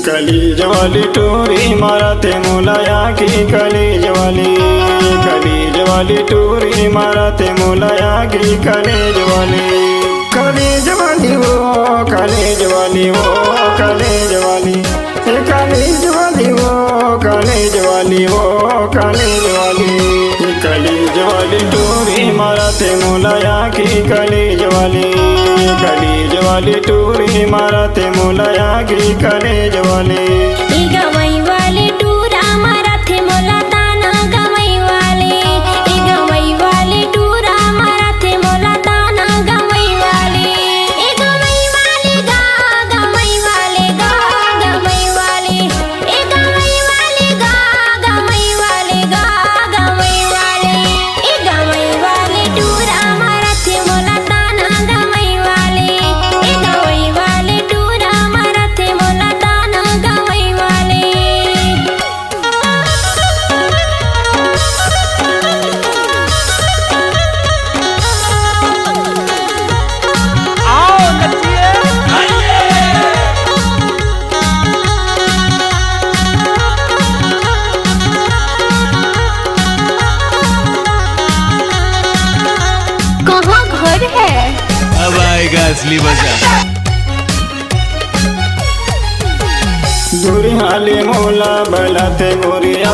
कलीज वाली टूरी मारते मुलाया की कलीज वाली टूरी मारते मुलाया की कलीज वाली वो कलीज वाली वो कलीज वाली कलीज वाली वो कलीज वाली वो कलीज वाली कलीज वाली टूरी मारते मुलाया की कलीज वाली टूरी मारते मुलाया की कलीज वाली गवई वाली टूरा मारते मोला ताना गवई वाली टूरा मारते मोला ताना गवई वाली गा गवई वाले गा गवई वाली गवई वाली गा गवई वाले गा गवई वाली टूरा मारते मोला ताना गवई वाली टूरा मारते मोला ताना गवई वाली कहाँ घर है? अब आएगा असली मजा। दुरिहाली मोला बलते गोरिया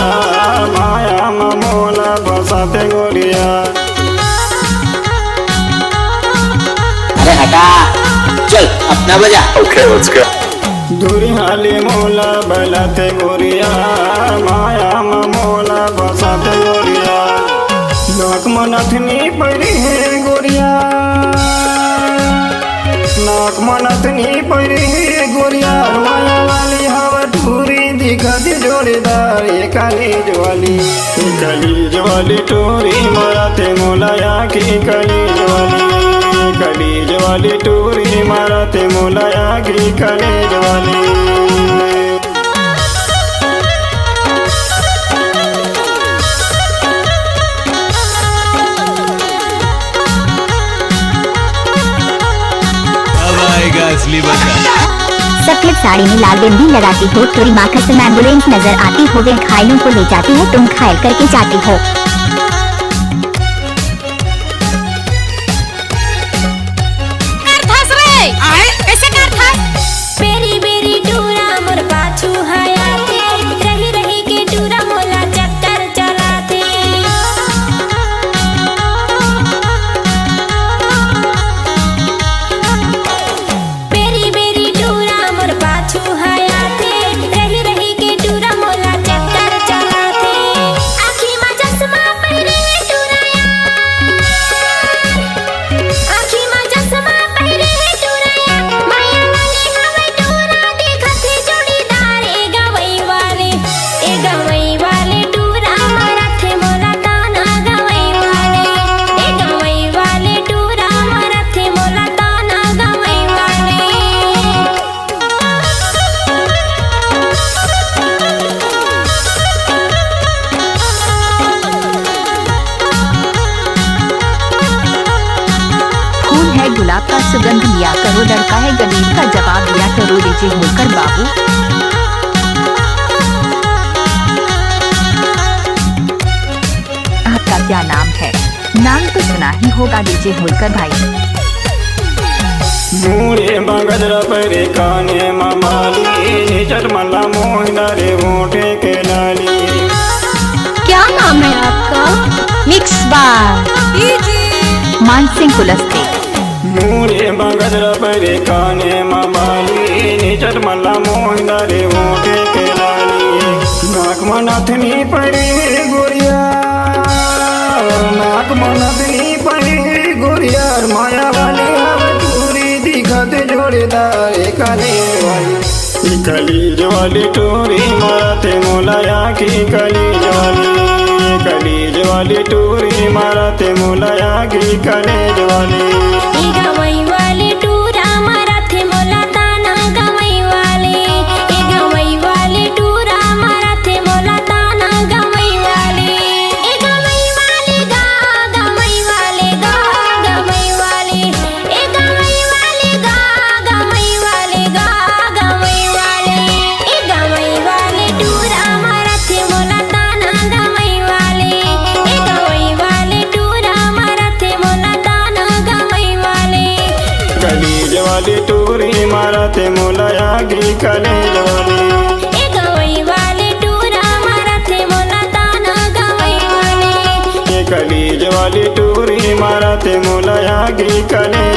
माया मोला बसाते गोरिया अरे हटा चल अपना बजा। Okay, let's go. दुरिहाली मोला बलते गोरिया माया मोला बसाते गोरिया नाक मनथनी पड़ी है गोरिया नाक मनथनी पड़ी है गोरिया माया वाली हवा टूरी दिखत जोड़ीदार कलीज वाली टूरी मारते मुलाया की कलीज वाली टूरी मारते मुलाया की कलीज वाली अब आएगा असली मजा। सफेद साड़ी में लाल बिंदी लगाती हो, टोरी माखस में एम्बुलेंस नजर आती हो, वे घायलों को ले जाती हो, तुम घायल करके जाती हो। बेरी बेरी टूरा मोर पाछू हयाते रही रही के टूरा मोला चक्कर चलाते बेरी बेरी टूरा मोर पाछू हयाते रही रही के टूरा मोला चक्कर चलाते आँखी में चश्मा पहरे टूराया आँखी में चश्मा पहरे टूराया माया वाली हवा टूरा देखते जोड़ीदार गवई वाले टूरा मारते मोला ताना गवई वाले टूरा मारते मोला ताना गवई वाले फूल है गुलाब का सुगंध लिया करो, लड़का है गरीब का जवाब दिया करो, लीजिए होकर बाबू। आपका क्या नाम है? नाम तो सुना ही होगा, लीजिए होकर भाई। मूरे बगदरा परे काने मामाली चटमला मोहना रे मोटे के लाली क्या नाम है आपका? मिक्स बार मानसिंह कुलस्ते। मूरे बगदरा परे काने मामाली चटमला मोहना रे मोटे के लाली नाक मनथनी पड़े गोरिया नाक मनथनी पड़े गोरिया माया वाली हवा टूरी दिखत जोड़ीदार कलीज वाली टूरी मारते मुलाया की कलीज वाली टूरी मारते मुलाया की कलीज वाली गवई वाली टूरा मारते मोला ताना गवई वाली टूरा मारते मोला ताना गवई वाली गा गवई वाले गा गवई वाली गा गवई वाले गा ते मोलाया गी कलेज वाली। ए गवई वाले टूरा मारा थे मोला ताना गवई वाले। ये कलेज वाली टूरी मारा ते मोलाया गी कलेज